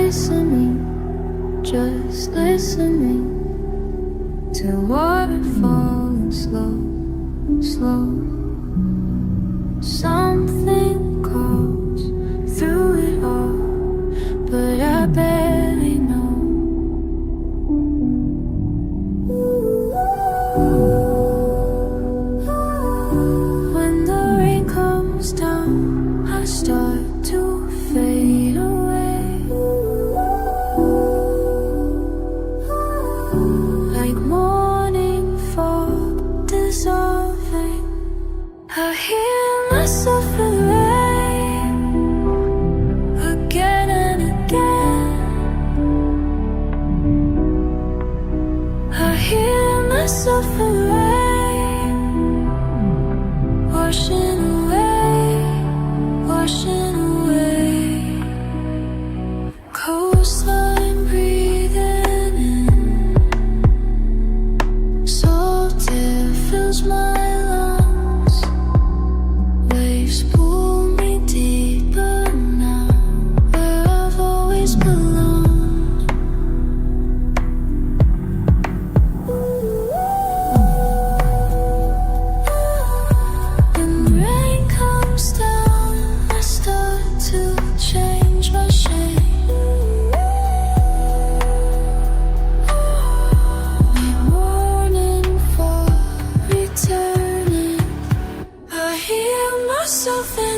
listening, just listening to water falling slow, slow. Something calls through it all, but I barely know. When the rain comes down, I start to fade away, like morning fog dissolving. I hear myself rain again and again. I hear myself rain washing away, washing away. Coastline breathing in, salt air fills my lungs. Waves pull me deeper now, where I've always belonged. When the rain comes down, I start to change my shape. Like morning fall returning, I hear myself in